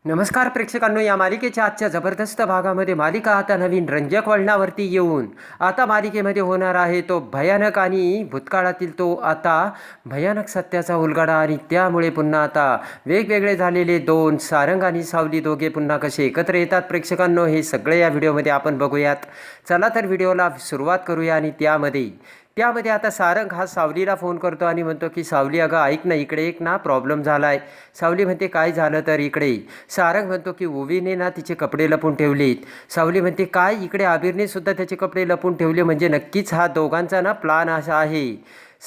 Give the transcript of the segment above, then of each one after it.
नमस्कार प्रेक्षकांनो, या मालिकेच्या आजच्या जबरदस्त भागामध्ये मालिका आता नवीन रंजक वळणावरती येऊन आता मालिकेमध्ये होणार आहे तो भयानक आणि भूतकाळातील तो आता भयानक सत्याचा उलगडा. आणि त्यामुळे पुन्हा आता वेगवेगळे झालेले दोन सारंग आणि सावली दोघे पुन्हा कसे एकत्र येतात प्रेक्षकांनो, हे सगळे या व्हिडिओमध्ये आपण बघूयात. चला तर व्हिडिओला सुरुवात करूया. आणि त्यामध्ये आता सारंग हा सावलीला फोन करतो आणि म्हणतो की सावली, अगं ऐक ना, इकडे एक ना प्रॉब्लेम झाला आहे. सावली म्हणते काय झालं तर इकडे. सारंग म्हणतो की ओवीने ना तिचे कपडे लपून ठेवलेत. सावली म्हणते काय, इकडे आबिरने सुद्धा त्याचे कपडे लपून ठेवले, म्हणजे नक्कीच हा दोघांचा ना प्लान असा आहे.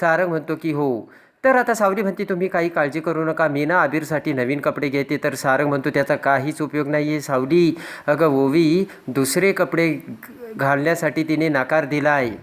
सारंग म्हणतो की हो. तर आता सावली म्हणते तुम्ही काही काळजी करू नका, मी ना आबिरसाठी नवीन कपडे घेते. तर सारंग म्हणतो त्याचा काहीच उपयोग नाही आहे सावली, अगं ओवी दुसरे कपडे घालण्यासाठी तिने नकार दिला आहे.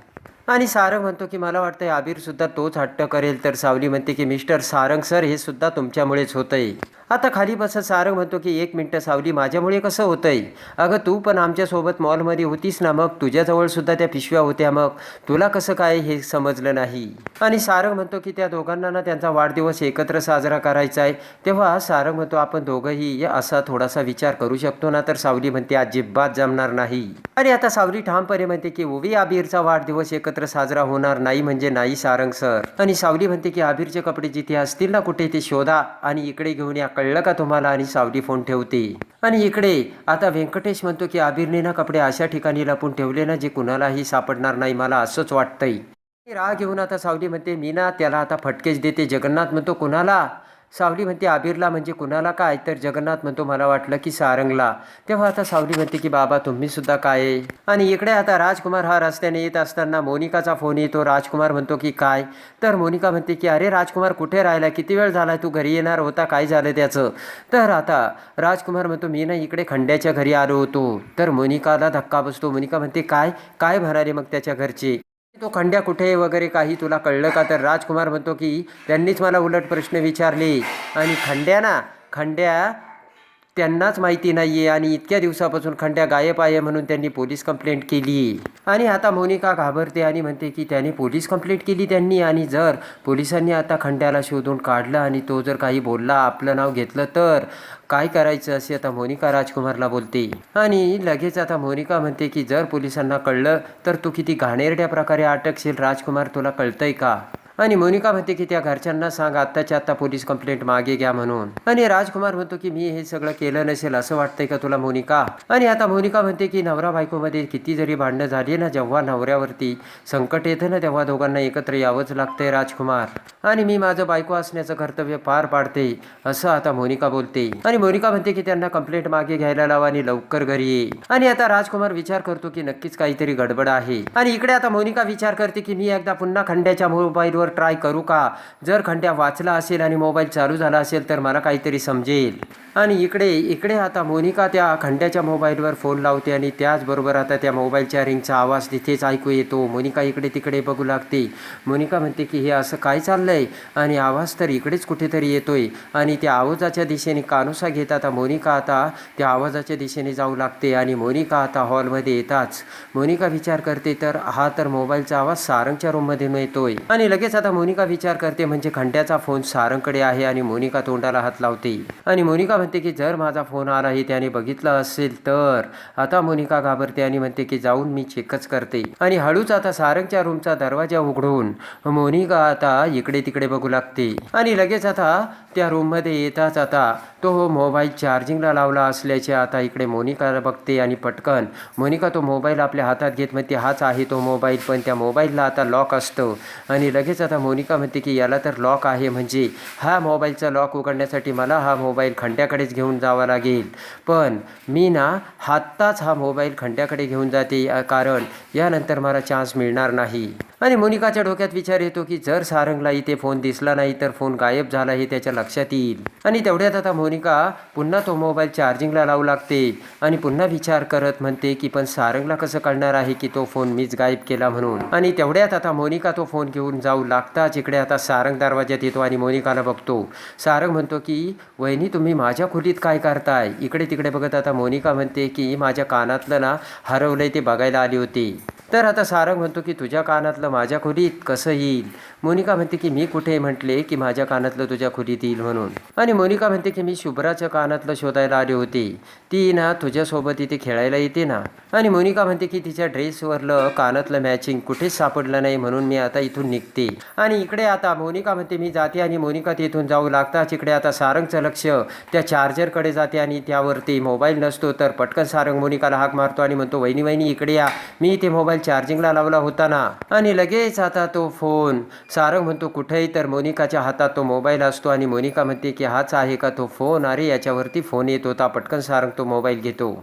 आणि सारंग म्हणतो की मला वाटतं आबिरसुद्धा तोच हट्ट करेल. तर सावली म्हणते की मिस्टर सारंग सर, हे सुद्धा तुमच्यामुळेच होतं आहे. आता खाली बसत सारंग म्हणतो की एक मिनटं सावली, माझ्यामुळे कसं होतं आहे? अगं तू पण आमच्यासोबत मॉलमध्ये होतीस ना, मग तुझ्याजवळसुद्धा त्या पिशव्या होत्या, मग तुला कसं काय हे समजलं नाही? आणि सारंग म्हणतो की त्या दोघांना ना त्यांचा वाढदिवस एकत्र साजरा करायचा आहे. तेव्हा सारंग म्हणतो आपण दोघंही असा थोडासा विचार करू शकतो ना. तर सावली म्हणते अजिबात जमणार नाही. आणि आता सावली ठामपणे म्हणते की ओवी आबिरचा वाढदिवस एकत्र साजरा होणार नाही म्हणजे नाही सारंग सर. आणि सावली म्हणते की आबिरचे कपडे जिथे असतील ना कुठे ते शोधा आणि इकडे घेऊन या, कळलं का तुम्हाला? आणि सावली फोन ठेवते. आणि इकडे आता व्यंकटेश म्हणतो की आबिरने ना कपडे अशा ठिकाणी लपून ठेवले ना जे कुणालाही सापडणार नाही, मला असंच वाटतंय. राग घेऊन आता सावली म्हणते मी ना त्याला आता फटकेच देते. जगन्नाथ म्हणतो कुणाला? सावली म्हणते आबिरला, म्हणजे कुणाला काय? तर जगन्नाथ म्हणतो मला वाटलं की सारंगला. तेव्हा आता सावली म्हणते की बाबा तुम्ही सुद्धा काय? आणि इकडे आता राजकुमार हा रस्त्याने येत असताना मोनिकाचा फोन येतो. राजकुमार म्हणतो की काय? तर मोनिका म्हणते की अरे राजकुमार कुठे राहिला, किती वेळ झाला, तू घरी येणार होता, काय झालं त्याचं? तर आता राजकुमार म्हणतो मी ना इकडे खंड्याच्या घरी आलो होतो. तर मोनिकाला धक्का बसतो. मोनिका म्हणते काय काय म्हणाले मग त्याच्या घरचे? तो खंड्या कुठे वगैरे काही तुला कळलं का? तर राजकुमार म्हणतो की त्यांनीच मला उलट प्रश्न विचारले आणि खंड्या त्यांनाच माहिती नाही आहे आणि इतक्या दिवसापासून खंड्या गायब आहे म्हणून त्यांनी पोलीस कंप्लेंट केली. आणि आता मोनिका घाबरते आणि म्हणते की त्याने पोलीस कंप्लेंट केली त्यांनी, आणि जर पोलिसांनी आता खंड्याला शोधून काढलं आणि तो जर काही बोलला, आपलं नाव घेतलं, तर काय करायचं असे आता मोनिका राजकुमारला बोलते. आणि लगेच आता मोनिका म्हणते की जर पोलिसांना कळलं तर तू किती घाणेरड्या प्रकारे अटकशील राजकुमार, तुला कळतंय का? आणि मोनिका म्हणते की त्या घरच्यांना सांग आत्ताच्या आत्ता पोलीस कंप्लेंट मागे घ्या म्हणून. आणि राजकुमार म्हणतो की मी हे सगळं केलं नसेल असं वाटतंय का तुला मोनिका? आणि आता मोनिका म्हणते की नवरा बायकोमध्ये किती जरी भांडणं झाली ना, जेव्हा नवऱ्यावरती संकट येतं ना तेव्हा दोघांना एकत्र यावंच लागतंय राजकुमार, आणि मी माझं बायको असण्याचं कर्तव्य पार पाडते असं आता मोनिका बोलते. आणि मोनिका म्हणते की त्यांना कंप्लेंट मागे घ्यायला लावा आणि लवकर घरी ये. आणि आता राजकुमार विचार करतो की नक्कीच काहीतरी गडबड आहे. आणि इकडे आता मोनिका विचार करते की मी एकदा पुन्हा खंड्याच्या मोबाईलवर ट्राय करू का? जर खंड्या वाचला असेल आणि मोबाईल चालू झाला असेल तर मला काहीतरी समजेल. आणि इकडे आता मोनिका त्या खंड्याच्या मोबाईलवर फोन लावते आणि त्याचबरोबर आता त्या मोबाईलच्या रिंगचा आवाज तिथेच ऐकू येतो. मोनिका इकडे तिकडे बघू लागते. मोनिका म्हणते की हे असं काय चाललंय आणि आवाज तर इकडेच कुठेतरी येतोय. आणि त्या आवाजाच्या दिशेने कानोसा घेत आता मोनिका आता त्या आवाजाच्या दिशेने जाऊ लागते. आणि मोनिका आता हॉलमध्ये येताच मोनिका विचार करते तर हा तर मोबाईलचा आवाज सारंगच्या रूममध्ये येतोय. आणि लगेच आता मोनिका विचार करते म्हणजे खंड्याचा फोन सारंगकडे आहे. आणि मोनिका तोंडाला हात लावते आणि मोनिका म्हणते की जर माझा फोन आला हे त्याने बघितलं असेल तर. आता मोनिका घाबरते आणि म्हणते की जाऊन मी चेकच करते. आणि हळूच आता सारंगच्या रूमचा दरवाजा उघडून मोनिका आता इकडे तिकडे बघू लागते. आणि लगेच आता त्या रूममध्ये येताच आता तो मोबाईल चार्जिंगला लावला असल्याचे आता इकडे मोनिका बघते. आणि पटकन मोनिका तो मोबाईल आपल्या हातात घेत म्हणते हाच आहे तो मोबाईल, पण त्या मोबाईलला आता लॉक असतं. आणि लगेच आता मोनिका म्हणते की याला तर लॉक आहे, म्हणजे हा मोबाईलचा लॉक उघडण्यासाठी मला हा मोबाईल खंड्याकडेच घेऊन जावा लागेल. पण मी ना आत्ताच हा मोबाईल खंड्याकडे घेऊन जाते, कारण यानंतर मला चान्स मिळणार नाही. आणि मोनिकाच्या डोक्यात विचार येतो की जर सारंगला इथे फोन दिसला नाही तर फोन गायब झाला हे त्याच्या लक्षात येईल. आणि तेवढ्यात आता मोनिका पुन्हा तो मोबाईल चार्जिंगला लावू लागते आणि पुन्हा विचार करत म्हणते की पण सारंगला कसं कळणार आहे की तो फोन मीच गायब केला म्हणून. आणि तेवढ्यात आता मोनिका तो फोन घेऊन जाऊ लागताच इकडे आता सारंग दरवाज्यात येतो आणि मोनिकाला बघतो. सारंग म्हणतो की वहिनी तुम्ही माझ्या खोलीत काय करताय? इकडे तिकडे बघत आता मोनिका म्हणते की माझ्या कानातलं ना हरवलंय, ते बघायला आली होती. तर आता सारंग म्हणतो की तुझ्या कानातलं माझ्या खोलीत कसं येईल. मोनिका म्हणते की मी कुठे म्हटले की माझ्या कानातलं तुझ्या खोलीत येईल म्हणून. आणि मोनिका म्हणते की मी शुभ्राच्या कानातलं शोधायला आले होते, ती ना तुझ्यासोबत इथे खेळायला येते ना. आणि मोनिका म्हणते की तिच्या ड्रेसवरलं कानातलं मॅचिंग कुठेच सापडलं नाही म्हणून मी आता इथून निघते. आणि इकडे आता मोनिका म्हणते मी जाते आणि मोनिका तिथून जाऊ लागताच इकडे आता सारंगचं लक्ष त्या चार्जरकडे जाते आणि त्यावरती मोबाईल नसतो. तर पटकन सारंग मोनिकाला हाक मारतो आणि म्हणतो वहिनी वहिनी इकडे या, मी इथे मोबाईल चार्जिंगला लावला होता ना. आणि लगेच आता तो फोन सारंग म्हणतो कुठेही, तर मोनिकाच्या हातात तो मोबाईल असतो आणि मोनिका म्हणते की हाच आहे का तो फोन, अरे याच्यावरती फोन येत होता. पटकन सारंग तो मोबाईल घेतो.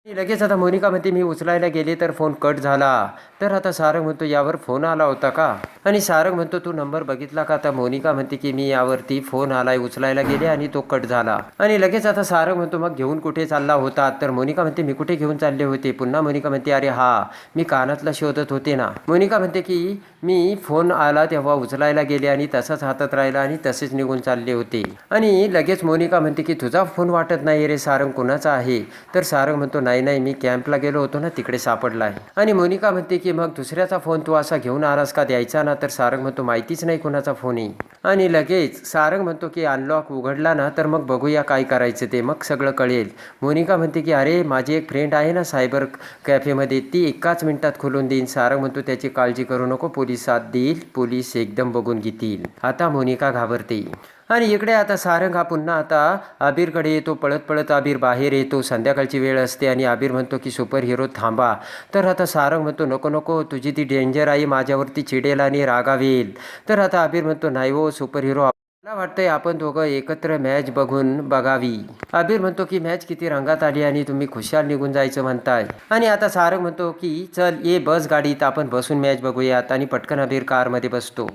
लगेच आता मोनिका म्हणते मी उचलायला गेले तर फोन कट झाला. तर आता सारंग म्हणतो यावर फोन आला होता का. आणि सारंग म्हणतो तू नंबर बघितला का. तर मोनिका म्हणते की मी यावरती फोन आलाय, उचलायला गेले आणि तो कट झाला. आणि लगेच आता सारंग म्हणतो मग घेऊन कुठे चालला होता. तर मोनिका म्हणते मी कुठे घेऊन चालले होते. पुन्हा मोनिका म्हणते अरे हा मी कानातला शोधत होते ना. मोनिका म्हणते की मी फोन आला तेव्हा उचलायला गेले आणि तसाच हातात राहिला आणि तसेच निघून चालले होते. आणि लगेच मोनिका म्हणते की तुझा फोन वाटत नाही रे सारंग, कुणाचा आहे. तर सारंग म्हणतो नाही नाही मी कॅम्पला गेलो होतो ना तिकडे सापडला आहे. आणि मोनिका म्हणते की मग दुसऱ्याचा फोन तू असा घेऊन आलास का, द्यायचा ना. तर सारंग म्हणतो माहितीच नाही कुणाचा फोन आहे. आणि लगेच सारंग म्हणतो की अनलॉक उघडला ना तर मग बघूया काय करायचं ते, मग सगळं कळेल. मोनिका म्हणते की अरे माझी एक फ्रेंड आहे ना सायबर कॅफेमध्ये, ती एकाच मिनिटात खोलून देईन. सारंग म्हणतो त्याची काळजी करू नको, पोलीस साथ देईल, पोलीस एकदम बघून घेतील. आता मोनिका घाबरते. आणि इकडे आता सारंग हा पुन्हा आता आबिरकडे येतो. पळत पळत आबिर बाहेर येतो. संध्याकाळची वेळ असते आणि आबिर म्हणतो की सुपर हिरो थांबा. तर आता सारंग म्हणतो नको नको, तुझी ती डेंजर आई माझ्यावरती चिडेल आणि रागावेल. तर आता आबिर म्हणतो नाही हो सुपर हिरो, मला वाटतंय आपण दोघं एकत्र मॅच बघावी. आबिर म्हणतो की मॅच किती रंगात आली आणि तुम्ही खुशाल निघून जायचं म्हणताय. आणि आता सारंग म्हणतो की चल ये बस गाडीत आपण बसून मॅच बघूयात. आणि पटकन आबिर कारमध्ये बसतो.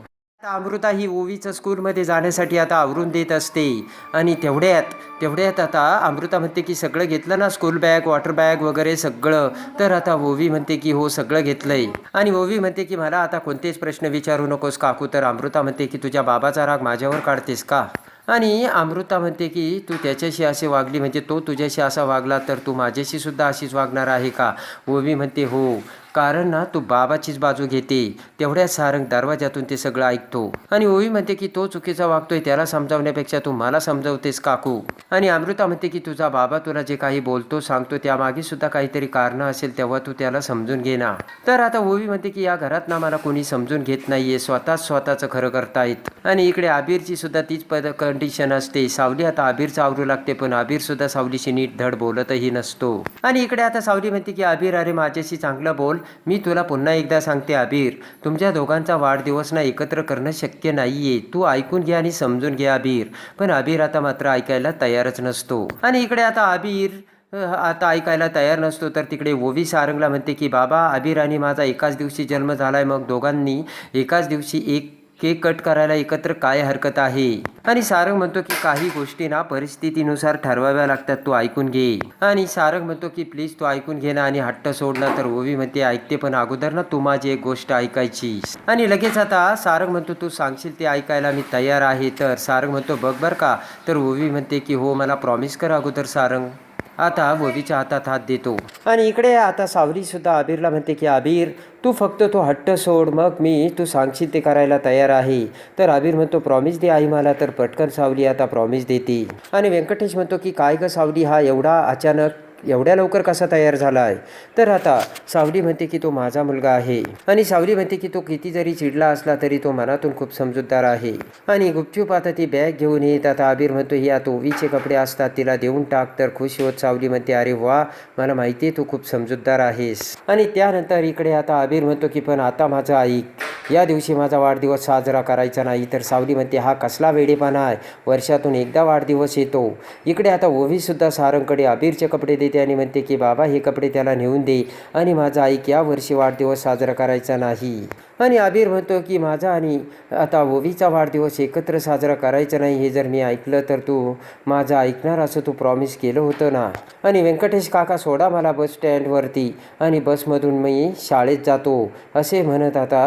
आता अमृता ही ओवीचं स्कूलमध्ये जाण्यासाठी आता आवरून देत असते. आणि तेवढ्यात आता अमृता म्हणते की सगळं घेतलं ना, स्कूल बॅग, वॉटर बॅग वगैरे सगळं. तर आता ओवी म्हणते की हो सगळं घेतलंय. आणि ओवी म्हणते की मला आता कोणतेच प्रश्न विचारू नकोस काकू. तर अमृता म्हणते की तुझ्या बाबाचा राग माझ्यावर काढतेस का. आणि अमृता म्हणते की तू त्याच्याशी असे वागली म्हणजे तो तुझ्याशी असा वागला तर तू माझ्याशी सुद्धा अशीच वागणार आहे का. ओवी म्हणते हो, कारण ना तू बाबाचीच बाजू घेते. तेवढ्या सारंग दरवाजातून ते सगळं ऐकतो. आणि ओवी म्हणते की तो चुकीचा वागतोय, त्याला समजावण्यापेक्षा तू मला समजावतेस काकू. आणि अमृता म्हणते की तुझा बाबा तुला जे काही बोलतो सांगतो त्यामागे सुद्धा काहीतरी कारण असेल, तेव्हा तू त्याला समजून घे ना. तर आता ओवी म्हणते की या घरात ना मला कोणी समजून घेत नाहीये, स्वतःचं खरं करतायत. आणि इकडे आबिरची सुद्धा तीच कंडिशन असते. सावली आता आबिरचं आवरू लागते, पण आबिर सुद्धा सावलीशी नीट धड बोलतही नसतो. आणि इकडे आता सावली म्हणते की आबिर अरे माझ्याशी चांगलं बोल. मी तुला पुन्हा एकदा सांगते आबिर, तुमच्या दोघांचा वाढदिवस ना एकत्र करणं शक्य नाहीये. तू ऐकून घे आणि समजून घे आबिर. पण आबिर आता मात्र ऐकायला तयारच नसतो. आणि इकडे आता आबिर आता ऐकायला तयार नसतो. तर तिकडे ओवी सारंगला म्हणते की बाबा आबिर आणि माझा एकाच दिवशी जन्म झालाय, मग दोघांनी एकाच दिवशी एक केक कट करायला एकत्र काय हरकत आहे. आणि सारंग म्हणतो की काही गोष्टी ना परिस्थितीनुसार ठरवाव्या लागतात, तू ऐकून घे. आणि सारंग म्हणतो की प्लीज तू ऐकून घे ना आणि हट्ट सोड ना. तर ओवी म्हणते ऐकते, पण अगोदर ना तू माझी एक गोष्ट ऐकायची. आणि लगेच आता सारंग म्हणतो तू सांगशील ते ऐकायला मी तयार आहे. तर सारंग म्हणतो बघ बर का. तर ओवी म्हणते की हो मला प्रॉमिस कर अगोदर. सारंग आता ओवीच्या हातात हात देतो. आणि इकडे आता सावली सुद्धा आबिरला म्हणते की आबिर तू फक्त तो हट्ट सोड, मग मी तू सांगशील ते करायला तयार आहे. तर आबिर म्हणतो प्रॉमिस दे आई मला. तर पटकन सावली आता प्रॉमिस देते. आणि व्यंकटेश म्हणतो की काय ग सावली, हा एवढा अचानक एवढ्या लवकर कसा तयार झाला आहे. तर आता सावली म्हणते की तो माझा मुलगा आहे. आणि सावली म्हणते की तो किती जरी चिडला असला तरी तो मनातून खूप समजूतदार आहे. आणि गुपचूप आता ती बॅग घेऊन येत. आता आबिर म्हणतो ही आता ओवीचे कपडे असतात, तिला देऊन टाक. तर खुश होत सावली म्हणते अरे वा, मला माहिती आहे तू खूप समजूतदार आहेस. आणि त्यानंतर इकडे आता आबिर म्हणतो की पण आता माझं ऐक, या दिवशी माझा वाढदिवस साजरा करायचा नाही. तर सावली म्हणते हा कसला वेडेपणा आहे, वर्षातून एकदा वाढदिवस येतो. इकडे आता ओवी सुद्धा सारंगकडे आबिरचे कपडे देते आणि म्हणते की बाबा हे कपडे त्याला नेऊन दे आणि माझा ऐक, या वर्षी वाढदिवस साजरा करायचा नाही. आणि अबीर म्हणतो की माझा आणि आता ओवीचा वाढदिवस एकत्र साजरा करायचा नाही, हे जर मी ऐकलं तर तू माझं ऐकणार असं तू प्रॉमिस केलं होतं ना. आणि व्यंकटेश काका सोडा मला बस स्टँडवरती आणि बसमधून मी शाळेत जातो असे म्हणत आता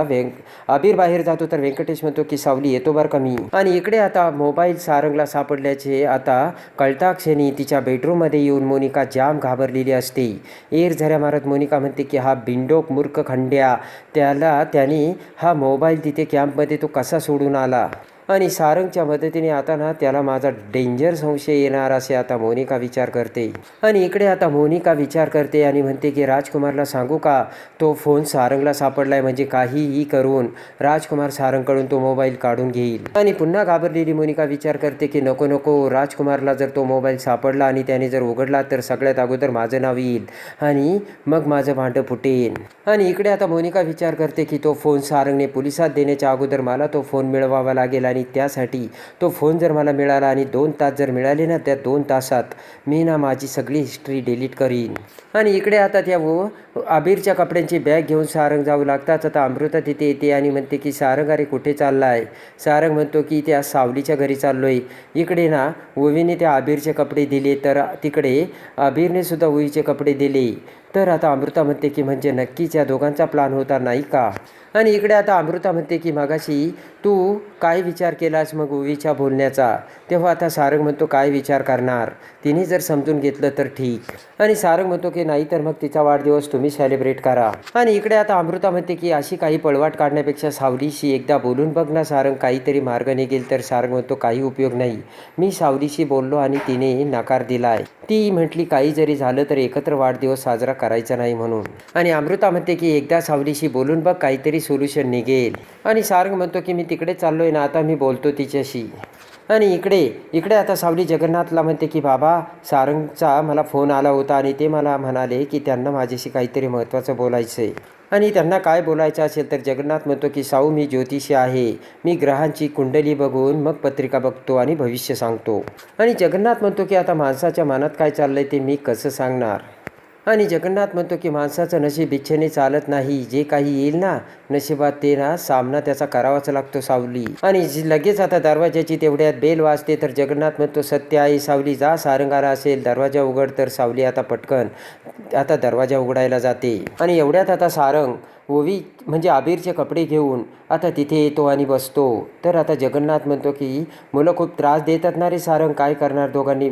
अबीर बाहेर जातो तर व्यंकटेश म्हणतो की सावली येतो बरं का मी. आणि इकडे आता मोबाईल सारंगला सापडल्याचे आता कळता क्षणी तिच्या बेडरूममध्ये येऊन मोनिका जाम घाबरलेली असते. एअर झऱ्या मारत मोनिका म्हणते की हा बिंडोक मूर्ख खंड्या, त्याने हा मोबाईल तिथे कॅम्पमध्ये तो कसा सोडून आला. आणि सारंगच्या मदतीने आता ना त्याला माझा डेंजर संशय येणार असे आता मोनिका विचार करते. आणि इकडे आता मोनिका विचार करते आणि म्हणते की राजकुमारला सांगू का, तो फोन सारंगला सापडलाय म्हणजे काहीही करून राजकुमार सारंगकडून तो मोबाईल काढून घेईल. आणि पुन्हा घाबरलेली मोनिका विचार करते की नको नको, राजकुमारला जर तो मोबाईल सापडला आणि त्याने जर उघडला तर सगळ्यात अगोदर माझं नाव येईल आणि मग माझं भांडं फुटेन. आणि इकडे आता मोनिका विचार करते की तो फोन सारंगने पोलिसात देण्याच्या अगोदर मला तो फोन मिळवावा लागेल आणि त्यासाठी तो फोन जर मला मिळाला आणि 2 तास जर मिळाले ना, त्या 2 तासात मी ना माझी सगळी हिस्ट्री डिलीट करीन. आणि इकडे आता त्या अबीरच्या कपड्यांची बॅग घेऊन सारंग जाऊ लागताच आता अमृता तिथे येते आणि म्हणते की सारंग अरे कुठे चालला आहे. सारंग म्हणतो की त्या सावलीच्या घरी चाललोय. इकडे ना ओवीने त्या अबीरचे कपडे दिले तर तिकडे अबीरने सुद्धा ओवीचे कपडे दिले. तर आता अमृता म्हणते की म्हणजे नक्कीच या दोघांचा प्लान होता नाही का. आणि इकडे आता अमृता म्हणते की मगाशी तू काय विचार केलास मग ओवीच्या बोलण्याचा. तेव्हा आता सारंग म्हणतो काय विचार करणार, तिने जर समजून घेतलं तर ठीक. आणि सारंग म्हणतो की नाही तर मग तिचा वाढदिवस तुम्ही सेलिब्रेट करा. आणि इकडे आता अमृता म्हणते की अशी काही पळवाट काढण्यापेक्षा सावलीशी एकदा बोलून बघ ना सारंग, काहीतरी मार्ग निघेल. तर सारंग म्हणतो काही उपयोग नाही, मी सावलीशी बोललो आणि तिने नकार दिलाय. ती म्हटली काही जरी झालं तर एकत्र वाढदिवस साजरा करायचा नाही म्हणून. आणि अमृता म्हणते की एकदा सावलीशी बोलून बघ, काहीतरी सोल्युशन निघेल. आणि सारंग म्हणतो की मी तिकडे चाललोय ना, आता मी बोलतो तिच्याशी. आणि इकडे आता सावली जगन्नाथला म्हणते की बाबा सारंगचा मला फोन आला होता आणि ते मला म्हणाले की त्यांना माझ्याशी काहीतरी महत्त्वाचं बोलायचं आहे. आणि त्यांना काय बोलायचं असेल तर जगन्नाथ म्हणतो की साऊ मी ज्योतिषी आहे, मी ग्रहांची कुंडली बघून मग पत्रिका बघतो आणि भविष्य सांगतो. आणि जगन्नाथ म्हणतो की आता माणसाच्या मनात काय चाललंय ते मी कसं सांगणार. आणि जगन्नाथ म्हणतो की माणसाचं नशीब इच्छेने चालत नाही, जे काही येईल ना नशिबात ते ना सामना त्याचा करावाच लागतो सावली. आणि लगेच आता दरवाजाची तेवढ्यात बेल वाजते तर जगन्नाथ म्हणतो सत्य आहे सावली, जा सारंगाला असेल दरवाजा उघड. तर सावली आता पटकन आता दरवाजा उघडायला जाते. आणि एवढ्यात आता सारंग ओवी म्हणजे अबीरचे कपडे घेऊन आता तिथे येतो आणि बसतो. तर आता जगन्नाथ म्हणतो की मुलं खूप त्रास देतात ना रे सारंग, काय करणार दोघांनी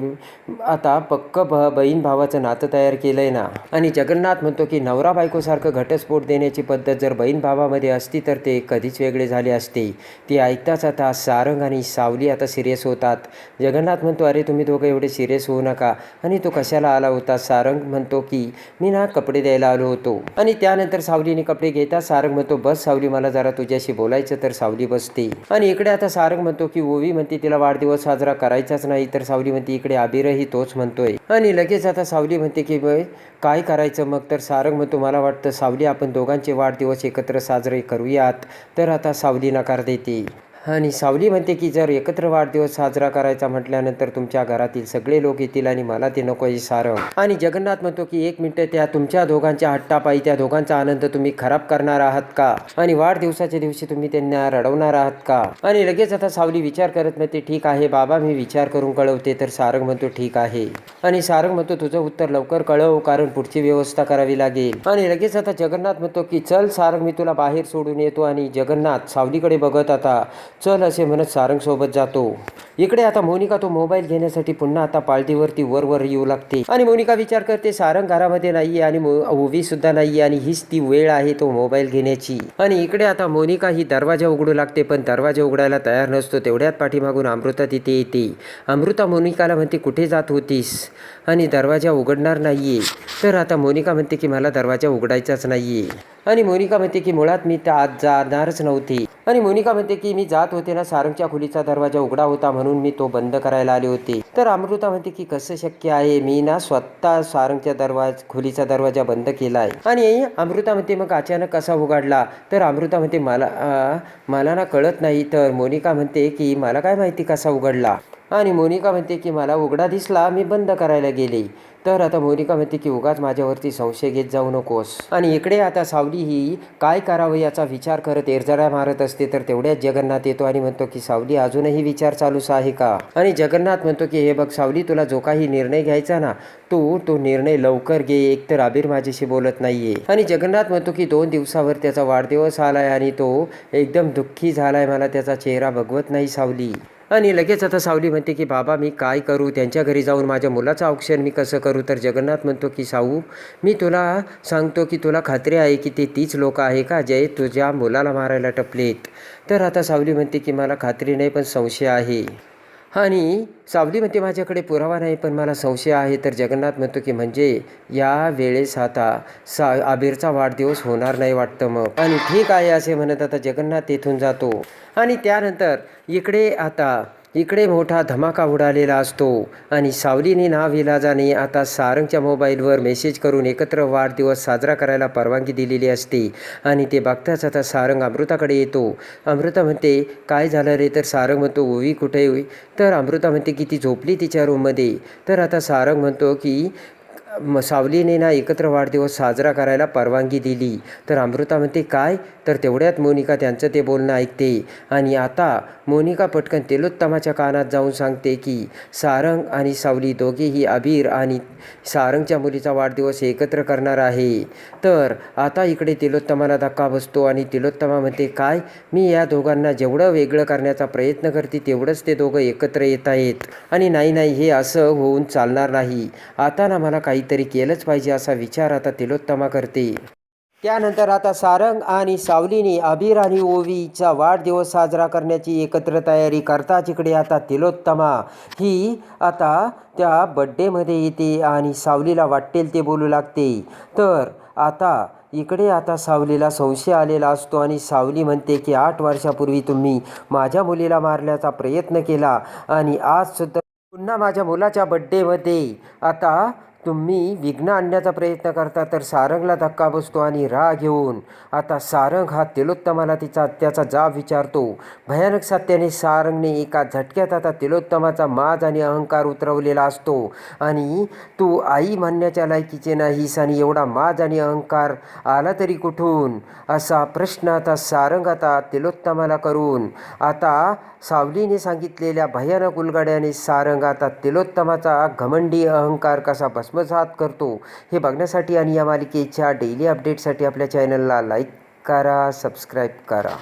आता पक्क बहीण भावाचं नातं तयार केलं आहे ना. आणि जगन्नाथ म्हणतो की नवरा बायकोसारखं घटस्फोट देण्याची पद्धत जर बहीण भावामध्ये असती तर ते कधीच वेगळे झाले असते. ते ऐकताच आता सारंग आणि सावली आता सिरियस होतात. जगन्नाथ म्हणतो अरे तुम्ही दोघं एवढे सिरियस होऊ नका, आणि तो कशाला आला होता. सारंग म्हणतो की मी ना कपडे द्यायला आलो होतो. आणि त्यानंतर सावलीने कपडे घेता सारंग म्हणतो बस सावली मला जरा तुझ्याशी बोलायचं. तर सावली बसते. आणि इकडे आता सारंग म्हणतो की ओवी म्हणते तिला वाढदिवस साजरा करायचाच नाही. तर सावली म्हणते इकडे अबीरही तोच म्हणतोय. आणि लगेच आता सावली म्हणते की काय करायचं मग. तर सारंग म्हणतो मला वाटतं सावली आपण दोघांचे वाढदिवस एकत्र साजरे करूयात. तर आता सावली नकार देते. आणि सावली म्हणते की जर एकत्र वाढदिवस साजरा करायचा म्हटल्यानंतर तुमच्या घरातील सगळे लोक येतील आणि मला ते नको आहे सारंग. आणि जगन्नाथ म्हणतो की 1 मिनिट, त्या तुमच्या दोघांच्या हट्टापायी त्या दोघांचा आनंद तुम्ही खराब करणार आहात का. आणि वाढदिवसाच्या दिवशी तुम्ही त्यांना रडवणार आहात का. आणि लगेच आता सावली विचार करत म्हणते ठीक आहे बाबा मी विचार करून कळवते. तर सारंग म्हणतो ठीक आहे. आणि सारंग म्हणतो तुझं उत्तर लवकर कळव कारण पुढची व्यवस्था करावी लागेल. आणि लगेच आता जगन्नाथ म्हणतो की चल सारंग मी तुला बाहेर सोडून येतो. आणि जगन्नाथ सावलीकडे बघत आता चल असे म्हणत सारंग सोबत जातो. इकडे आता मोनिका तो मोबाईल घेण्यासाठी पुन्हा आता पाळतीवरती वर येऊ लागते. आणि मोनिका विचार करते सारंग घरामध्ये नाहीये आणि ओवी सुद्धा नाहीये आणि हीच ती वेळ आहे तो मोबाईल घेण्याची. आणि इकडे आता मोनिका ही दरवाजा उघडू लागते पण दरवाजा उघडायला तयार नसतो. तेवढ्यात पाठीमागून अमृता तिथे येते. अमृता मोनिकाला म्हणते कुठे जात होतीस आणि दरवाजा उघडणार नाहीये. तर आता मोनिका म्हणते की मला दरवाजा उघडायचाच नाहीये. आणि मोनिका म्हणते की मुळात मी त्या आत जाणारच नव्हती. आणि मोनिका म्हणते की मी जात होते ना, सारंगच्या खोलीचा दरवाजा उघडा होता म्हणून मी तो बंद करायला आले होते. तर अमृता म्हणते की कसं शक्य आहे, मी ना स्वतः सारंगच्या खोलीचा दरवाजा बंद केला आहे. आणि अमृता म्हणते मग अचानक कसा उघडला. तर अमृता म्हणते मला ना कळत नाही. तर मोनिका म्हणते की मला काय माहिती कसा उघडला. आणि मोनिका म्हणते की मला उघडा दिसला, मी बंद करायला गेले. तर आता मोनिका म्हणते की उगाच माझ्यावरती संशय घेत जाऊ नकोस. आणि इकडे आता सावली सावली ही काय करावं याचा विचार करत एरजऱ्या मारत असते. तर तेवढ्यात जगन्नाथ येतो आणि म्हणतो की सावली अजूनही विचार चालूच आहे का? आणि जगन्नाथ म्हणतो की हे बघ सावली, तुला जो काही निर्णय घ्यायचा ना तो निर्णय लवकर घे, एकतर आबीर माझ्याशी बोलत नाहीये. आणि जगन्नाथ म्हणतो की 2 दिवसावर त्याचा वाढदिवस आलाय आणि तो एकदम दुःखी झालाय, मला त्याचा चेहरा बघवत नाही सावली. आणि लगेच आता सावली म्हणते की बाबा मी काय करू, त्यांच्या घरी जाऊन माझ्या मुलाचं औक्षण मी कसं करू? तर जगन्नाथ म्हणतो की साऊ, मी तुला सांगतो की तुला खात्री आहे की ते तीच लोक आहे का जे तुझ्या मुलाला मारायला टपलेत? तर आता सावली म्हणते की मला खात्री नाही पण संशय आहे. आणि सावली म्हणते माझ्याकडे पुरावा नाही पण मला संशय आहे. तर जगन्नाथ म्हणतो की म्हणजे या वेळेस आता आबीरचा वाढदिवस होणार नाही वाटतं मग. आणि ठीक आहे असे म्हणत आता जगन्नाथ तेथून जातो. आणि त्यानंतर इकडे मोठा धमाका उडालेला असतो आणि सावलीने नाविलाजाने आता सारंगच्या मोबाईलवर मेसेज करून एकत्र वाढदिवस साजरा करायला परवानगी दिलेली असते. आणि ते बघताच आता सारंग अमृताकडे येतो. अमृता म्हणते काय झालं रे? तर सारंग म्हणतो ओवी कुठे? तर अमृता म्हणते की ती झोपली तिच्या रूममध्ये. तर आता सारंग म्हणतो की सावलीने ना एकत्र वाढदिवस साजरा करायला परवानगी दिली. तर अमृता म्हणते काय? तर तेवढ्यात मोनिका त्यांचं ते बोलणं ऐकते. आणि आता मोनिका पटकन तिलोत्तमाच्या कानात जाऊन सांगते की सारंग आणि सावली दोघेही आबीर आणि सारंगच्या मुलीचा वाढदिवस एकत्र करणार आहे. तर आता इकडे तिलोत्तमाला धक्का बसतो आणि तिलोत्तमा म्हणते काय? मी या दोघांना जेवढं वेगळं करण्याचा प्रयत्न करते तेवढंच ते दोघं एकत्र येत आहेत. आणि नाही हे असं होऊन चालणार नाही. आता ना मला काहीतरी केलंच पाहिजे असा विचार आता तिलोत्तमा करते. त्यानंतर आता सारंग आणि सावलीने आबीर आणि ओवीचा वाढदिवस साजरा करण्याची एकत्र तयारी करताच इकडे आता तिलोत्तमा ही आता त्या बड्डेमध्ये येते आणि सावलीला वाटेल ते बोलू लागते. तर आता सावलीला संशय आलेला असतो आणि सावली म्हणते की 8 वर्षापूर्वी तुम्ही माझ्या मुलीला मारण्याचा प्रयत्न केला आणि आज सुद्धा पुन्हा माझ्या मुलाच्या बड्डेमध्ये आता तुम्ही विघ्न आणण्याचा प्रयत्न करता. तर सारंगला धक्का बसतो आणि राग येऊन आता सारंग हा तिलोत्तमाला त्याचा जाब विचारतो. भयानक सत्याने सारंगने एका झटक्यात आता तिलोत्तमाचा माज आणि अहंकार उतरवलेला असतो. आणि तू आई म्हणण्याच्या लायकीचे नाहीस आणि एवढा माज आणि अहंकार आला तरी कुठून, असा प्रश्न आता सारंग आता तिलोत्तमाला करून आता सावलीने सांगितलेल्या भयानक उलगड्याने सारंग आता तिलोत्तमाचा घमंडी अहंकार कसा भस्मसात करतो हे बघण्यासाठी आणि या मालिकेच्या डेली अपडेटसाठी आपल्या चॅनलला लाईक करा, सबस्क्राईब करा.